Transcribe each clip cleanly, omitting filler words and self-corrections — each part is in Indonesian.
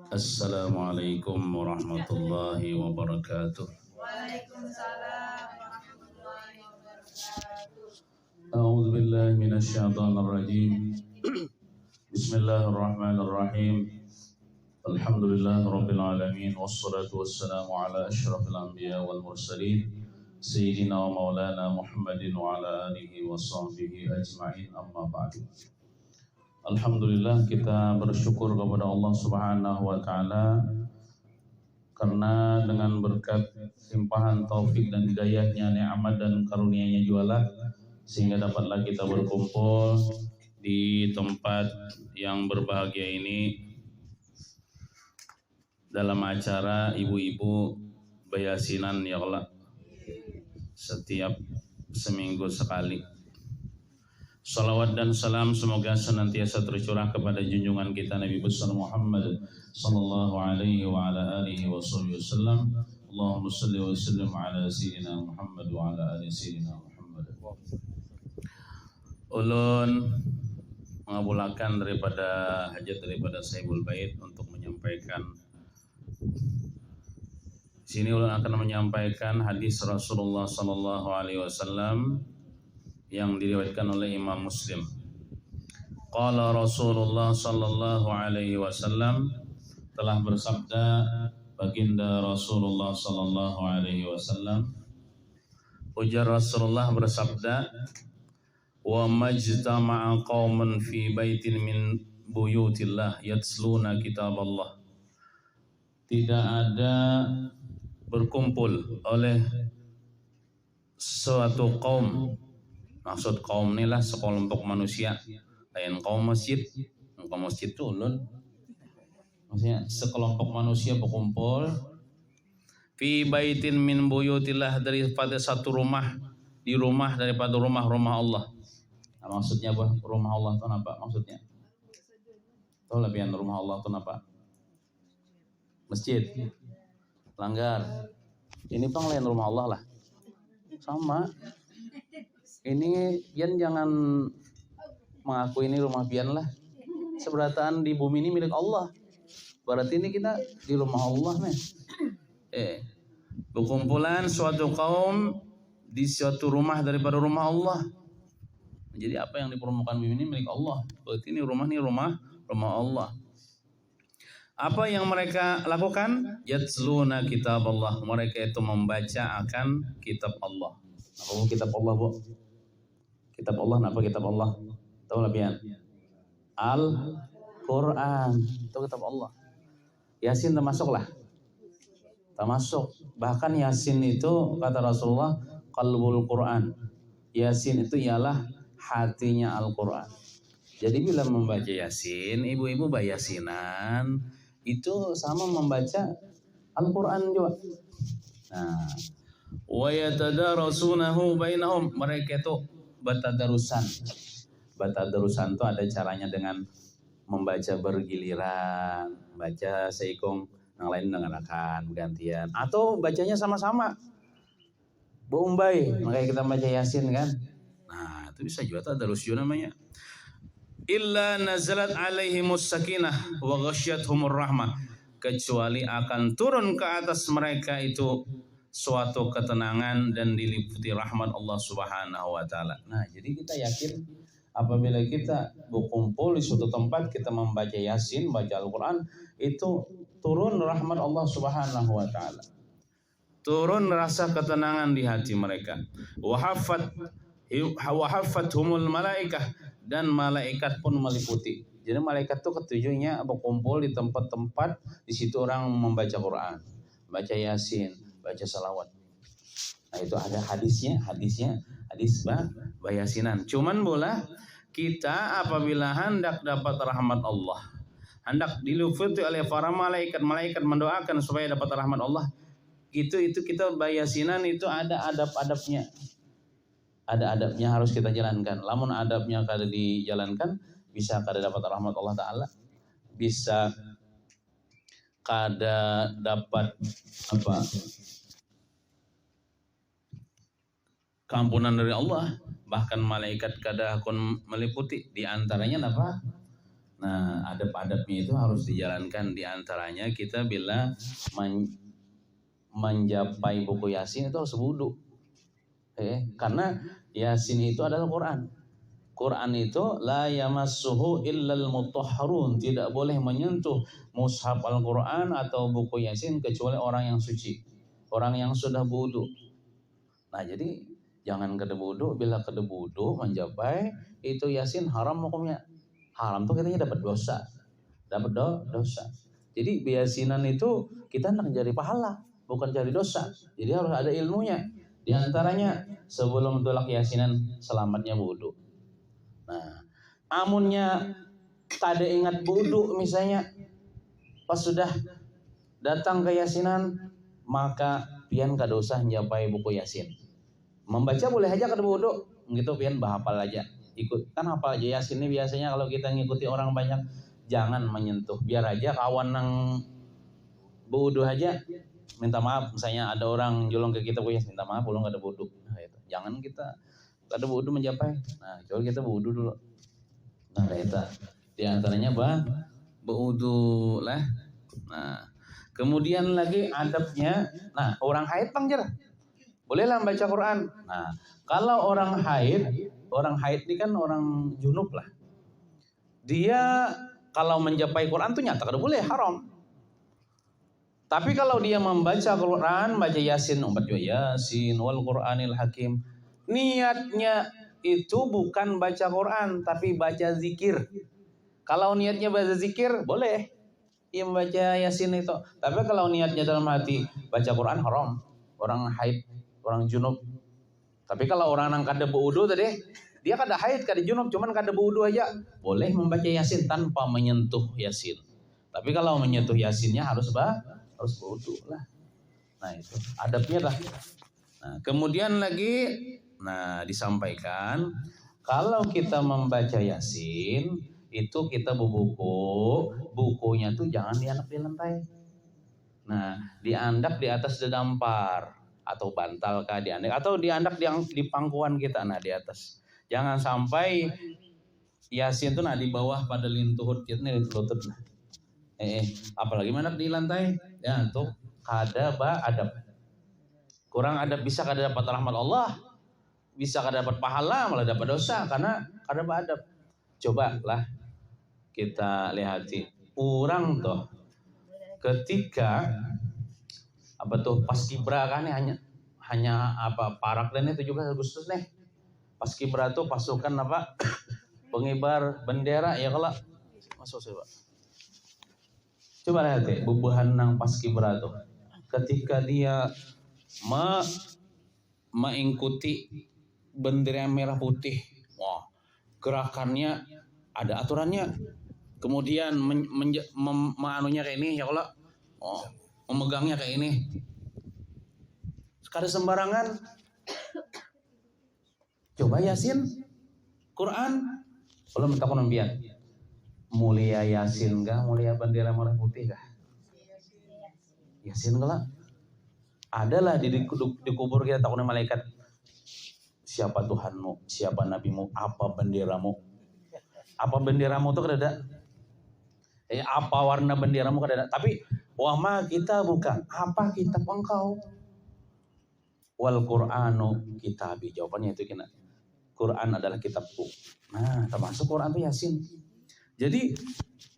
Assalamualaikum warahmatullahi wabarakatuh. Waalaikumsalam warahmatullahi wabarakatuh. A'udzu billahi minasyaitonir rajim. Bismillahirrahmanirrahim. Alhamdulillahirabbil alamin wassalatu wassalamu ala asyrafil anbiya wal mursalin sayyidina wa maulana Muhammadin wa ala alihi wa sahbihi ajma'in, amma ba'du. Alhamdulillah, kita bersyukur kepada Allah Subhanahu wa taala karena dengan berkat limpahan taufik dan hidayahnya, nikmat dan karunia-Nya jualah sehingga dapatlah kita berkumpul di tempat yang berbahagia ini dalam acara ibu-ibu bayasinan ya Allah, setiap seminggu sekali. Salawat dan salam semoga senantiasa tercurah kepada junjungan kita Nabi besar Muhammad sallallahu alaihi wa ala alihi wasallam. Allahumma salli wa sallim ala sayyidina Muhammad wa ala ali sayyidina Muhammad. Ulun mengabulkan daripada hajat daripada Sahibul Bait untuk menyampaikan. Sini ulun akan menyampaikan hadis Rasulullah sallallahu alaihi wasallam yang diriwayatkan oleh Imam Muslim. Qala Rasulullah sallallahu alaihi wasallam, telah bersabda baginda Rasulullah sallallahu alaihi wasallam. Ujar Rasulullah bersabda, wa majtama'a qaumun fi baitin min buyutillah yatsluna kitaballah. Tidak ada berkumpul oleh suatu kaum. Maksud kaum inilah sekelompok manusia, lain kaum masjid. Kaum masjid itu ulun, maksudnya sekelompok manusia berkumpul fi baitin min buyutillah, daripada satu rumah, di rumah daripada rumah-rumah Allah. Nah, maksudnya apa? Rumah Allah itu apa maksudnya? Tahu lebihan rumah Allah itu apa? Masjid. Langgar. Ini pang lain rumah Allah lah. Sama. Ini pian jangan mengaku ini rumah pian lah. Seberataan di bumi ini milik Allah. Berarti ini kita di rumah Allah nih. Berkumpulan suatu kaum di suatu rumah daripada rumah Allah. Jadi apa yang di permukaan bumi ini milik Allah. Berarti ini rumah Allah. Apa yang mereka lakukan? Yatsluna kitab Allah. Mereka itu membaca akan kitab Allah. Apa kitab Allah, Bu? Kitab Allah, apa kitab Allah? Tahu lah pian? Al-Quran. Itu kitab Allah. Yasin termasuk lah. Termasuk. Bahkan Yasin itu kata Rasulullah qalbul Quran. Yasin itu ialah hatinya Al-Quran. Jadi bila membaca Yasin, ibu-ibu bayasinan itu sama membaca Al-Quran juga. Nah, wa yatadarasunahu bainahum, mereka itu batadarusan. Batadarusan itu ada caranya dengan membaca bergiliran, baca seikung, yang lain dengarkan gantian, atau bacanya sama-sama. Bombay, makanya kita baca Yasin kan. Nah, itu bisa juga tadarus namanya. Illa nazalat alaihimus sakinah wa ghasyyathumur rahmah, kecuali akan turun ke atas mereka itu suatu ketenangan dan diliputi rahmat Allah Subhanahu wa taala. Nah, jadi kita yakin apabila kita berkumpul di suatu tempat kita membaca Yasin, baca Al-Qur'an, itu turun rahmat Allah Subhanahu wa taala. Turun rasa ketenangan di hati mereka. Wa haffathumul malaikah, dan malaikat pun meliputi. Jadi malaikat itu ketujuhnya berkumpul di tempat-tempat di situ orang membaca Quran, baca Yasin, baca salawat. Nah, itu ada hadis bayasinan. Cuman bola kita apabila hendak dapat rahmat Allah, hendak diliputi oleh para malaikat mendoakan supaya dapat rahmat Allah, itu kita bayasinan itu ada adab-adabnya. Ada adabnya harus kita jalankan. Lamun adabnya kada dijalankan, bisa kada dapat rahmat Allah Ta'ala, bisa kada dapat keampunan dari Allah. Bahkan malaikat kada akan meliputi. Di antaranya apa? Nah, adab-adabnya itu harus dijalankan. Di antaranya kita bila mencapai buku Yasin itu harus wudu. Karena Yasin itu adalah Quran. Quran itu la yamassuhu illal mutahharun, tidak boleh menyentuh mushaf Al-Quran atau buku Yasin kecuali orang yang suci, orang yang sudah wudu. Nah, jadi jangan kada wudu, bila kada wudu mencapai itu Yasin haram hukumnya. Haram tuh katanya dapat dosa. Dapat dosa. Jadi Yasinan itu kita hendak cari pahala, bukan cari dosa. Jadi harus ada ilmunya. Di antaranya sebelum tolak Yasinan selamatnya wudu. Nah, amunnya kada ingat wudu misalnya, pas sudah datang ke Yasinan, maka pian kada usah nyapai buku Yasin. Membaca boleh aja kada wudu, gitu pian bahapal aja. Ikut kan hafal aja Yasin ini biasanya kalau kita ngikuti orang banyak, jangan menyentuh. Biar aja kawan yang wudu aja minta maaf, misalnya ada orang jolong ke kita, minta maaf belum ada wudu. Nah, itu. Jangan kita ada wudu mencapai. Nah, coba kita wudu dulu. Nah, itu di antaranya wudu lah. Nah, kemudian lagi adabnya. Nah, orang haid pangjar bolehlah membaca Quran. Nah, kalau orang haid ini kan orang junub lah. Dia kalau mencapai Quran tuh nyata kada boleh, haram. Tapi kalau dia membaca Quran, baca Yasin, Yasin wal Qur'anil Hakim, niatnya itu bukan baca Quran, tapi baca zikir. Kalau niatnya baca zikir, boleh ia membaca Yasin itu. Tapi kalau niatnya dalam hati baca Quran, haram. Orang haid, orang junub. Tapi kalau orang yang kada berwudu tadi, dia kada haid, kada junub, cuman kada berwudu aja, boleh membaca Yasin tanpa menyentuh Yasin. Tapi kalau menyentuh Yasinnya harus berwudu lah. Nah, itu adabnya lah. Nah, kemudian lagi disampaikan kalau kita membaca Yasin itu kita bukunya tuh jangan diandak di lantai. Nah, diandak di atas dedampar atau bantal kah diandak, atau diandak di pangkuan kita, nah di atas. Jangan sampai Yasin tuh di bawah pada lintuhut kita nih, lutut. Apalagi mana di lantai, ya tuh kada adab. Kurang adab, bisa kada dapat rahmat Allah, bisa kada dapat pahala, malah dapat dosa karena kada adab. Cobalah kita lihati orang tuh ketika Paskibra kan hanya Parak dan 17 Agustus nih. Paskibra tuh pasukan pengibar bendera ya kalau masuk coba. Coba lihat bubuhan nang Paskibra tuh. Ketika dia mengikuti bendera merah putih, wah, gerakannya ada aturannya. Kemudian meanunya kayak ini ya kalau memegangnya kayak ini. Kada sembarangan. Coba Yasin, Quran, belum takut nembian. Mulia Yasin kah? Mulia bendera merah putih kah? Yasin kah? Adalah di kubur kita takutnya malaikat. Siapa Tuhanmu? Siapa nabimu? Apa benderamu? Apa benderamu tuh kada ada? Apa warna benderamu kada ada? Tapi wah kita bukan. Apa kitab engkau? Wal Qur'anu kitabi. Jawabannya itu kena. Quran adalah kitabku. Nah, termasuk Quran itu Yasin. Jadi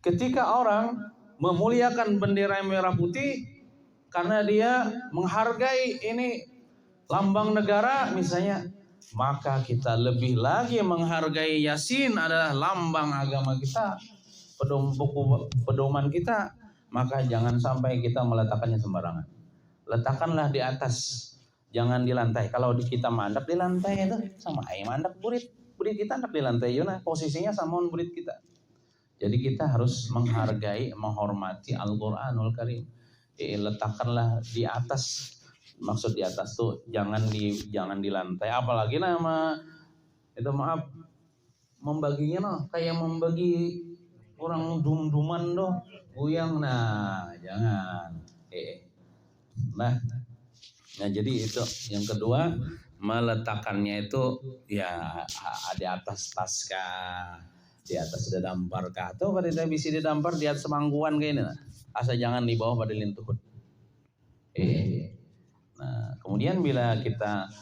ketika orang memuliakan bendera merah putih karena dia menghargai ini lambang negara misalnya, maka kita lebih lagi menghargai Yasin adalah lambang agama kita, pedoman kita. Maka jangan sampai kita meletakkannya sembarangan. Letakkanlah di atas, jangan di lantai. Kalau kita mandap di lantai itu sama ayam mandap burit kita mandap di lantai, posisinya sama burit kita. Jadi kita harus menghargai, menghormati Al-Qur'anul Karim. Letakkanlah di atas. Maksud di atas tuh jangan di lantai. Apalagi membaginya kayak membagi orang dum-duman doh, goyang. Nah, jangan. Nah, jadi itu yang kedua, meletakkannya itu ya di atas tas kah, di atas dampar kah atau pada tidak bisa dampar di atas mangkuan kayak ini nah. Asa jangan di bawah pada lintuhut. Nah, kemudian bila kita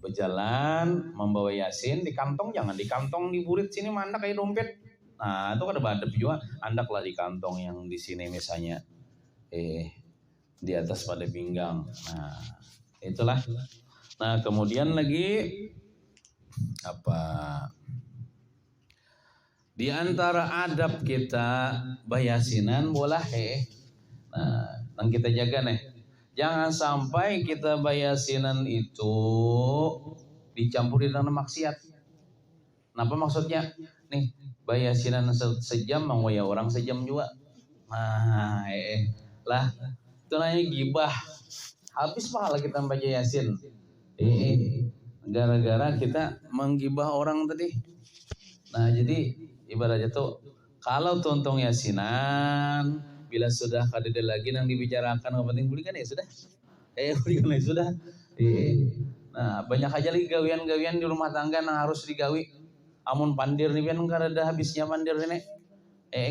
berjalan membawa Yasin di kantong, jangan di kantong di burit sini mandak kayak dompet. Nah, itu kan ada badep juga, andaklah di kantong yang di sini misalnya di atas pada pinggang. Nah, itulah. Nah, kemudian lagi apa? Di antara adab kita bayasinan bolah Nah, yang kita jaga nih. Jangan sampai kita bayasinan itu dicampuri dengan maksiat. Kenapa maksudnya? Nih, bayasinan sejam mengwaya orang sejam juga. Nah, lah itu namanya gibah. Habis pahala kita baca Yasin. Gara-gara kita menggibah orang tadi. Nah, jadi ibaratnya tuh kalau tontong Yasinan bila sudah kadede lagi yang dibicarakan yang penting belikan ya sudah. Belikan ya sudah. Nah, banyak aja lagi gawian-gawian di rumah tangga yang harus digawi. Amun pandir nih kan kada habisnya pandir ini.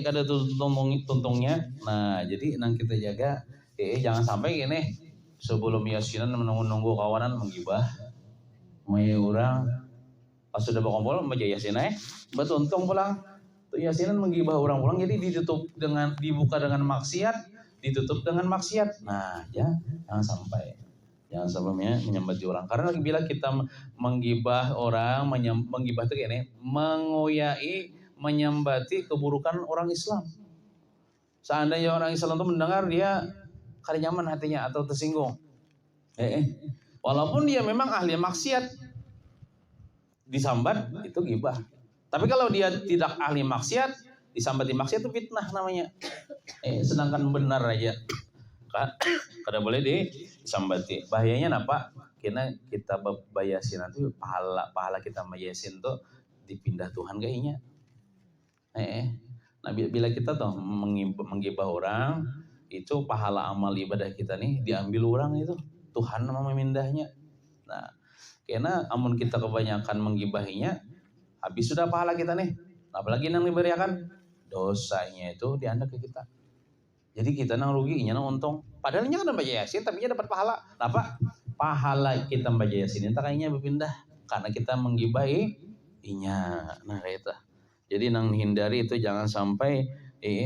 Kada tuntungnya. Nah, jadi nang kita jaga jangan sampai gini sebelum Yasinan menunggu kawanan menggibah. Mai orang pas sudah berkumpul baca Yasin betuntung pulang. Yasinan menggibah orang-orang jadi dibuka dengan maksiat, ditutup dengan maksiat. Nah, jangan sampai menyembati orang. Karena bila kita menggibah orang, menggibah itu gini, mengoyai, menyembati keburukan orang Islam. Seandainya orang Islam itu mendengar dia kada nyaman hatinya atau tersinggung. Walaupun dia memang ahli maksiat, disambat itu gibah. Tapi kalau dia tidak ahli maksiat, disambati maksiat itu fitnah namanya. Sedangkan benar aja, kada boleh disambati. Bahayanya apa? Karena kita bayasin itu pahala kita bayasin tuh dipindah Tuhan kayaknya. Nah bila kita tuh menggibah orang, itu pahala amal ibadah kita nih diambil orang itu. Tuhan nama memindahnya. Nah, karena amun kita kebanyakan menggibahinya, habis sudah pahala kita nih. Apalagi yang diberikan dosanya itu diandak ke kita. Jadi kita nang ruginya nang untung. Padahal nya kan baca Yasin tapi nya dapat pahala. Apa? Pahala kita baca Yasin itu kayaknya berpindah karena kita menggibahi inya. Nah, itu. Jadi nang hindari itu jangan sampai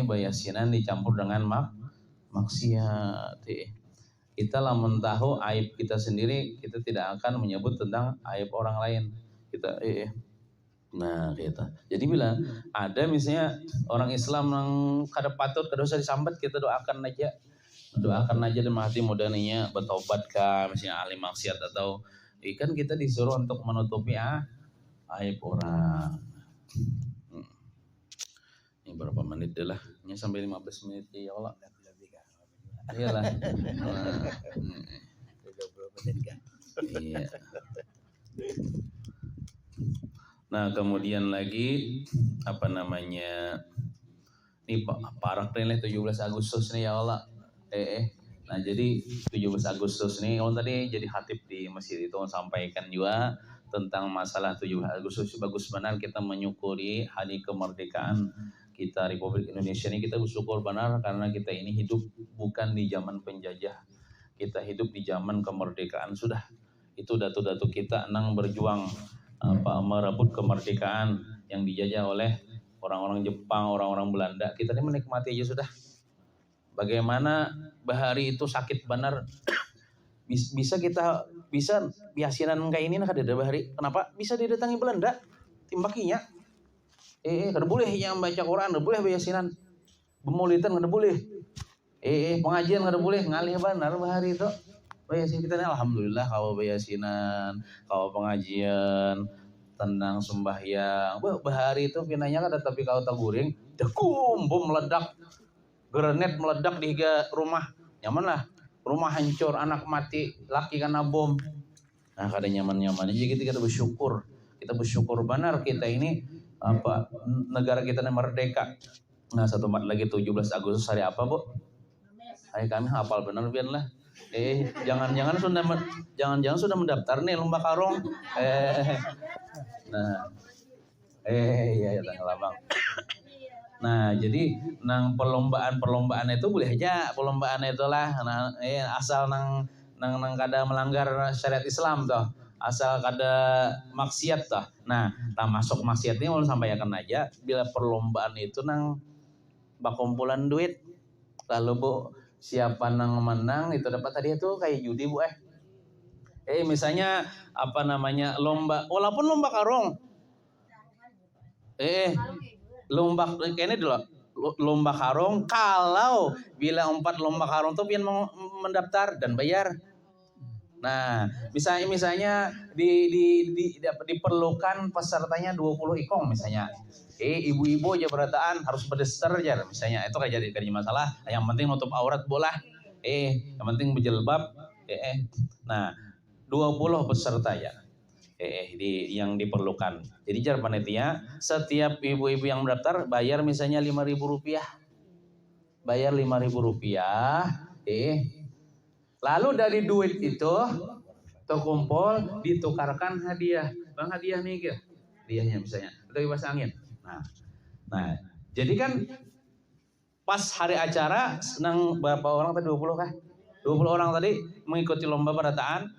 bayasinan dicampur dengan maksiat. Kita lamun tahu aib kita sendiri, kita tidak akan menyebut tentang aib orang lain. Kita nah gitu. Jadi bila ada misalnya orang Islam yang kada patut, kada usah disambat, kita doakan aja dalam hati mudahnya bertobat kah, misalnya ahli maksiat atau kan kita disuruh untuk menutupi aib orang. Ini berapa menit deh lah? Ini sampai 15 menit ya Allah. Iyalah. 30 menit kan. Iya. Nah, kemudian lagi apa namanya? Ini parak nih 17 Agustus nih ya Allah. Nah, jadi 17 Agustus nih tadi jadi khatib di masjid itu sampaikan juga tentang masalah 17 Agustus. Bagus benar kita menyukuri hari kemerdekaan kita Republik Indonesia ini. Kita bersyukur benar karena kita ini hidup bukan di zaman penjajah. Kita hidup di zaman kemerdekaan sudah. Itu datu-datu kita nang berjuang merebut kemerdekaan yang dijajah oleh orang-orang Jepang, orang-orang Belanda. Kita ini menikmati aja sudah. Bagaimana bahari itu sakit benar. Bisa biasinan kayak ini nak ada bahari. Kenapa? Bisa didatangi Belanda timbakinya. Kada boleh yang baca Quran, kada boleh bayasinan. Bemulitan kada boleh. Pengajian kada boleh, ngalih benar bahari itu. Bayasin kita nih alhamdulillah kalau bayasinan, kalau pengajian, tenang sembahyang. Bahari itu pinanya kada tapi kalau taguring, dekum bom meledak. Granat meledak di rumah. Nyaman lah. Rumah hancur, anak mati, laki kena bom. Nah, kada nyaman-nyaman. Jadi kita bersyukur. Kita bersyukur benar kita ini negara kita ini merdeka. Nah, satu mat lagi 17 Agustus hari apa, Bu? Hari kami hafal benar pian lah. Jangan-jangan sudah mendaftar nih lomba karong. Nah. Iya Tanah Abang. Nah, jadi nang perlombaan itu boleh aja perlombaan itulah asal nang kada melanggar syariat Islam toh. Asal kada maksiat toh. Nah, masuk maksiat ini mau sampaikan aja bila perlombaan itu nang bakumpulan duit. Lalu Bu, siapa nang menang itu dapat hadiah tuh kayak judi Bu misalnya apa namanya lomba, walaupun lomba karung. Lomba kayaknya dulu lomba karung, kalau bila 4 lomba karung tuh pian mau mendaftar dan bayar. Nah, misalnya diperlukan pesertanya 20 ikong misalnya. Ibu-ibu aja berataan harus berdester aja misalnya. Itu kayak jadi masalah. Yang penting nutup aurat bolah. Yang penting berjilbab. Nah, 20 peserta ya. Yang diperlukan. Jadi jar panitia, setiap ibu-ibu yang mendaftar bayar misalnya Rp5.000. Bayar Rp5.000. Lalu dari duit itu terkumpul ditukarkan hadiah. Bang hadiah nih gitu. Hadiahnya misalnya itu kipas angin. Nah, jadi kan pas hari acara senang berapa orang tadi 20 kah? 20 orang tadi mengikuti lomba berataan.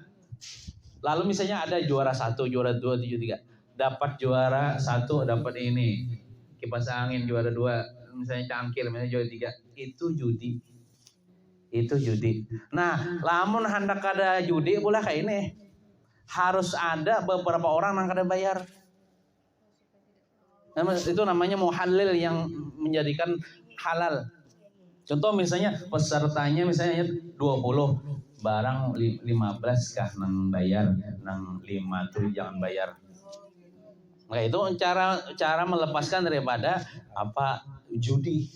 Lalu misalnya ada juara 1, juara 2, 7, 3. Dapat juara 1 dapat ini. Kipas angin juara 2, misalnya cangkir, misalnya juara 3. Itu judi. Nah, lamun hendak ada judi boleh kayak ini. Harus ada beberapa orang yang kada bayar. Itu namanya muhallil yang menjadikan halal. Contoh misalnya pesertanya misalnya 20. Barang 15 kah nang bayar, nang 5 tuh jangan bayar. Nah itu cara melepaskan daripada apa judi.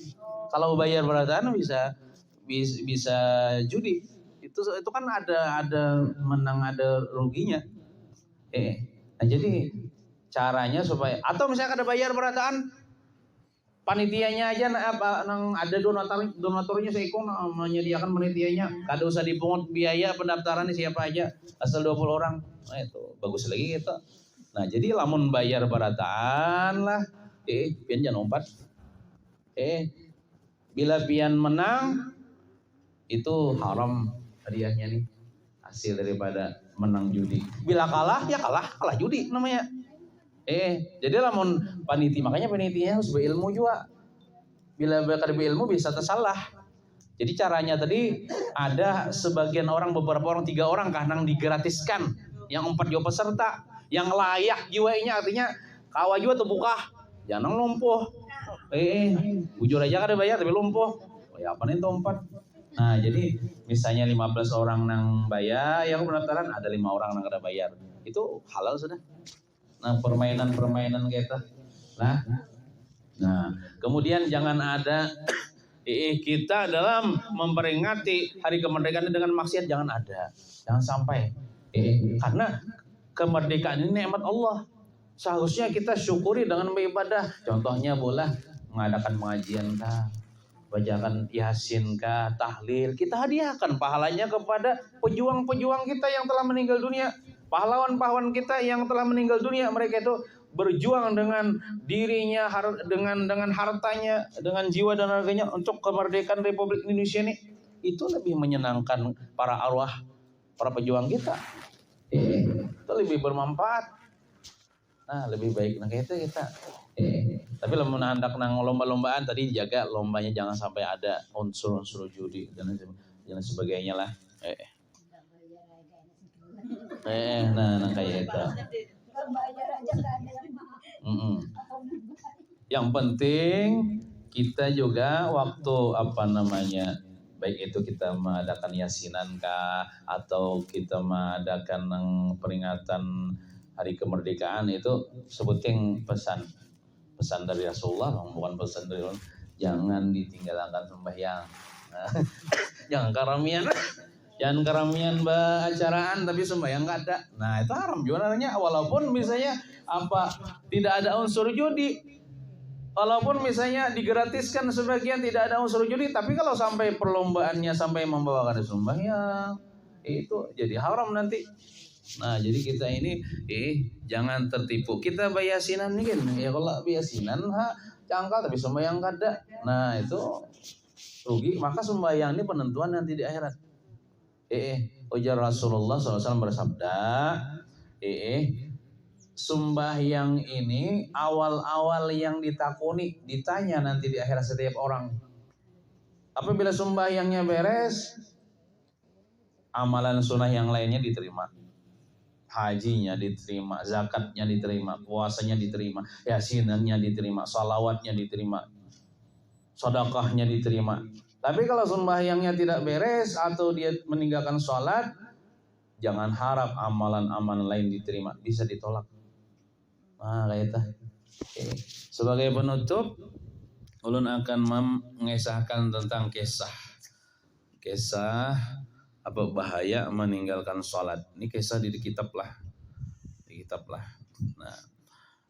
Kalau bayar berataan bisa judi. Itu kan ada menang ada ruginya. Nah jadi caranya supaya atau misalnya ada bayar berataan panitianya aja ada donaturnya seikung menyediakan panitianya, kada usah dipungut biaya pendaftaran siapa aja asal 20 orang. Nah itu bagus lagi gitu. Nah jadi lamun bayar berataan lah pian jangan lompat. Bila pian menang itu haram hadiahnya nih hasil daripada menang judi. Bila kalah ya kalah judi namanya. Jadi lamun makanya panitianya harus berilmu juga. Bila kada berilmu bisa tersalah. Jadi caranya tadi ada sebagian orang, beberapa orang, 3 orang nang digratiskan. Yang 4 juga peserta, yang layak jiwanya artinya kawa juga terbuka. Jangan lumpuh. Bujur aja kada bayar tapi lumpuh. Ya apa nih 4. Nah, jadi misalnya 15 orang nang bayar, yang pendaftaran ada 5 orang nang kada bayar. Itu halal sudah. Nah, permainan kita. Nah, kemudian jangan ada kita dalam memperingati hari kemerdekaan dengan maksiat, jangan ada. Jangan sampai. Karena kemerdekaan ini nikmat Allah. Seharusnya kita syukuri dengan beribadah. Contohnya boleh mengadakan pengajian kah, bacakan Yasin kah, tahlil. Kita hadiahkan pahalanya kepada pejuang-pejuang kita yang telah meninggal dunia. Pahlawan-pahlawan kita yang telah meninggal dunia, mereka itu berjuang dengan dirinya, dengan hartanya, dengan jiwa dan raganya untuk kemerdekaan Republik Indonesia ini. Itu lebih menyenangkan para arwah, para pejuang kita. Itu lebih bermanfaat. Nah, lebih baik nang itu kita. Tapi lamun hendak nang lomba-lombaan tadi jaga lombanya jangan sampai ada unsur-unsur judi dan sebagainya lah. Nah kayak itu. Yang penting kita juga waktu baik itu kita mengadakan yasinan kah atau kita mengadakan peringatan hari kemerdekaan itu sebutin pesan dari Rasulullah, bukan pesan dari orang. Jangan ditinggalkan sembahyang. Jangan karamian acaraan tapi sembahyang enggak ada. Nah, itu haram juga namanya. Walaupun misalnya tidak ada unsur judi. Walaupun misalnya digratiskan sebagian tidak ada unsur judi, tapi kalau sampai perlombaannya sampai membawakan sembahyang, itu jadi haram nanti. Nah, jadi kita ini jangan tertipu. Kita bayasinan nih kan. Ya kalau bayasinan cangkal tapi sembahyang kada. Nah, itu rugi. Maka sembahyang ini penentuan nanti di akhirat. Ujar Rasulullah SAW bersabda, sembahyang ini awal-awal yang ditakuni, ditanya nanti di akhirat setiap orang. Apabila sembahyangnya beres, amalan sunnah yang lainnya diterima. Hajinya diterima, zakatnya diterima, puasanya diterima, yasinannya diterima, salawatnya diterima, sedekahnya diterima. Tapi kalau sembahyangnya tidak beres atau dia meninggalkan sholat, jangan harap amalan-amalan lain diterima, bisa ditolak. Nah, kayak itu. Sebagai penutup, ulun akan mengisahkan tentang kisah apa bahaya meninggalkan sholat. Ini kisah di kitab lah. Nah,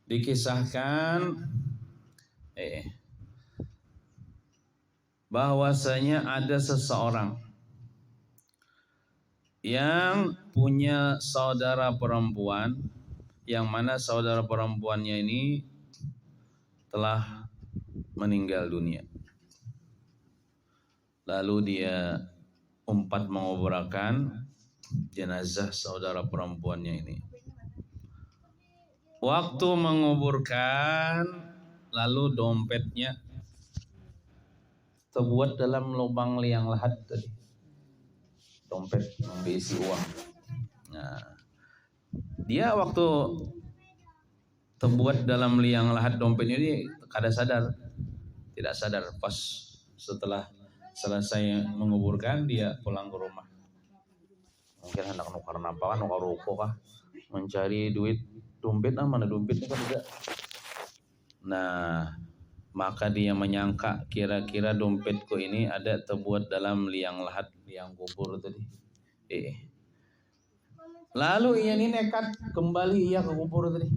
dikisahkan bahwasanya ada seseorang yang punya saudara perempuan, yang mana saudara perempuannya ini telah meninggal dunia. Lalu dia menguburkan jenazah saudara perempuannya ini. Waktu menguburkan, lalu dompetnya terbuat dalam lubang liang lahat tadi. Dompet yang berisi uang. Nah, dia waktu terbuat dalam liang lahat dompetnya ini tidak sadar. Pas setelah selesai menguburkan, dia pulang ke rumah. Mungkin hendak nukar napa kan, nukar ruko kah, mencari duit dompet, mana dompetnya kan tidak. Nah, maka dia menyangka kira-kira dompetku ini ada terbuat dalam liang lahat, liang kubur tadi. Lalu ia ini nekat kembali ia ke kubur tadi.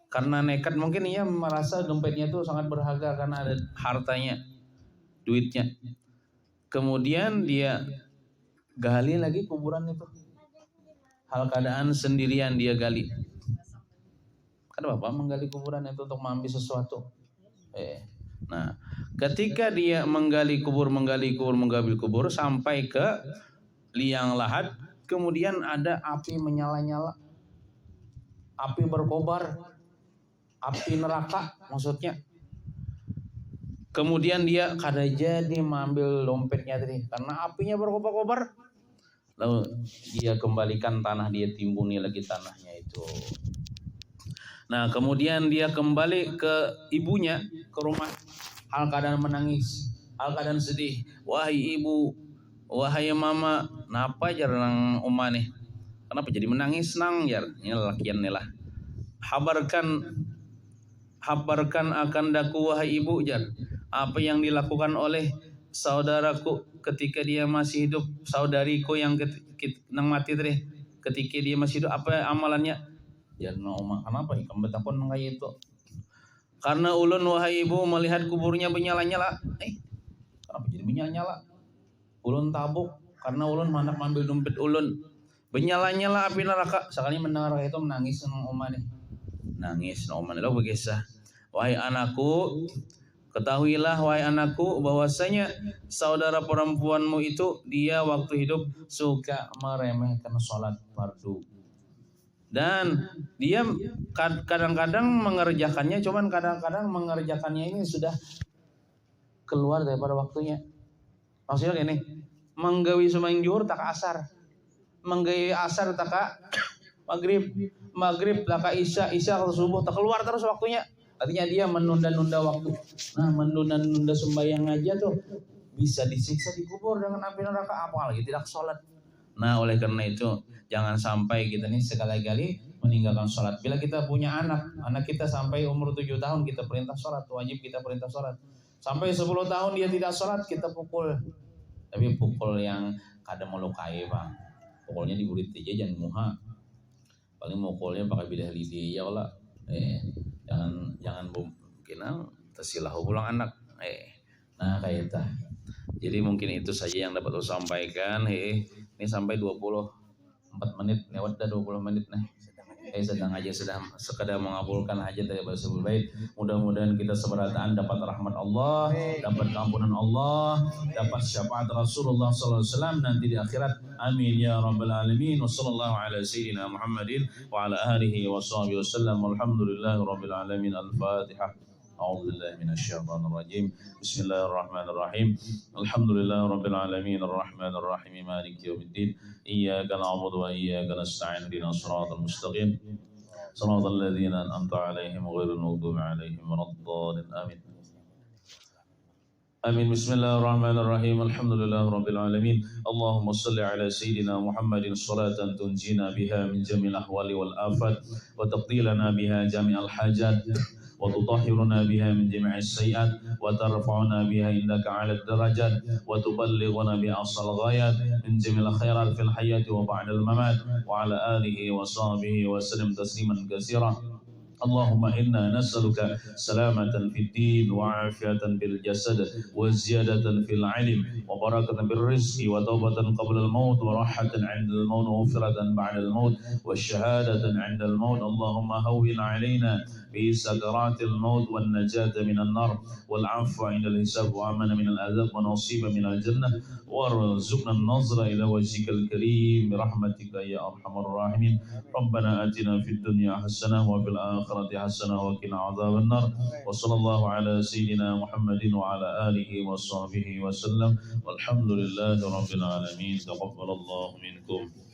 Karena nekat mungkin ia merasa dompetnya itu sangat berharga karena ada hartanya, duitnya. Kemudian dia gali lagi kuburan itu. Hal keadaan sendirian dia gali. Kan Bapak menggali kuburan itu untuk mengambil sesuatu. Nah, ketika dia menggali kubur sampai ke liang lahat, kemudian ada api menyala-nyala. Api berkobar. Api neraka maksudnya. Kemudian dia kada jadi mengambil dompetnya tadi karena apinya berkobar-kobar. Lalu dia kembalikan tanah, dia timbuni lagi tanahnya itu. Nah, kemudian dia kembali ke ibunya, ke rumah. Hal keadaan menangis, hal keadaan sedih. Wahai ibu, wahai mama, napa jar nang umah nih? Kenapa jadi menangis nang jar? Ini lakian nih lah. Habarkan akan daku wahai ibu jar. Apa yang dilakukan oleh saudaraku ketika dia masih hidup, saudariku yang nang mati tadi, ketika dia masih hidup, apa amalannya? Ya nama kenapa ikam betapun kayak itu? Karena ulun wahai ibu melihat kuburnya menyala-nyala. Kenapa jadi menyala-nyala? Ulun tabuk karena ulun hendak mengambil dompet ulun. Menyala-nyala api neraka. Sekali mendengar itu menangis nang omah nih. Nangis nang omah nih. Lalu berkisah, wahai anakku, ketahuilah wahai anakku bahwasanya saudara perempuanmu itu dia waktu hidup suka meremehkan sholat fardu. Dan dia kadang-kadang mengerjakannya, cuman kadang-kadang mengerjakannya ini sudah keluar daripada waktunya. Maksudnya gini, menggawi sembahyang zuhur tak asar, menggawi asar tak maghrib tak isya atau subuh tak keluar terus waktunya. Artinya dia menunda-nunda waktu. Nah, menunda-nunda sembahyang aja tuh bisa disiksa di kubur dengan api neraka, apalagi tidak sholat. Nah, oleh karena itu jangan sampai kita nih sekali-kali meninggalkan sholat. Bila kita punya anak kita sampai umur 7 tahun kita perintah sholat, wajib kita perintah sholat. Sampai 10 tahun dia tidak sholat kita pukul. Tapi pukul yang kadang melukai bang. Pukulnya di kulit aja jangan muha. Paling mukulnya pakai bidah lidi ya Allah. Jangan mungkin tersilah pulang anak. Nah kayak itu. Jadi mungkin itu saja yang dapat saya sampaikan. Ini sampai 24 4 menit lewat dah 20 menit nih. Sedang aja sedang sekadar mengabulkan hajat dari Basul Bait. Mudah-mudahan kita seberataan dapat rahmat Allah, dapat ampunan Allah, dapat syafaat Rasulullah sallallahu alaihi wasallam nanti di akhirat. Amin ya rabbal alamin. Wassallallahu ala sayyidina Muhammadin wa ala alihi wa sahbihi wasallam. Walhamdulillahi rabbil alamin. Al-Fatihah. أعوذ بالله من الشيطان الرجيم بسم الله الرحمن الرحيم الحمد لله رب العالمين الرحمن الرحيم مالك يوم الدين إياك نعبد وإياك نستعين اهدنا الصراط المستقيم صراط الذين أنعمت عليهم غير المغضوب عليهم ولا الضالين آمين آمين بسم الله الرحمن الرحيم الحمد لله رب العالمين اللهم صل على سيدنا محمد صلاة تنجينا بها من جميع الأحوال والآفات وتقضي لنا بها جميع الحاجات وتطهرنا بها من جميع السيئات وترفعنا بها عندك على الدرجات وتبلغنا بأقصى الغايات من جميع الخيرات في الحياة وبعد الممات وعلى آله وصحبه وسلم تسليما كثيرا اللهم إنا نسألك سلامة في الدين وعافية بالجسد وزيادة في العلم وبركة بالرزق وتوبة قبل الموت وراحة عند الموت وغفرة بعد الموت والشهادة عند الموت اللهم هون علينا بسكرات الموت والنجاة من النار والعفو عند الحساب وأمن من العذاب ونصيب من الجنة وارزقنا النظر إلى وجهك الكريم برحمتك يا أرحم الراحمين ربنا آتنا في الدنيا حسنة وفي الآخرة حسنة وقنا عذاب النار وصلى الله على سيدنا محمد وعلى آله وصحبه وسلم والحمد لله رب العالمين تقبل الله منكم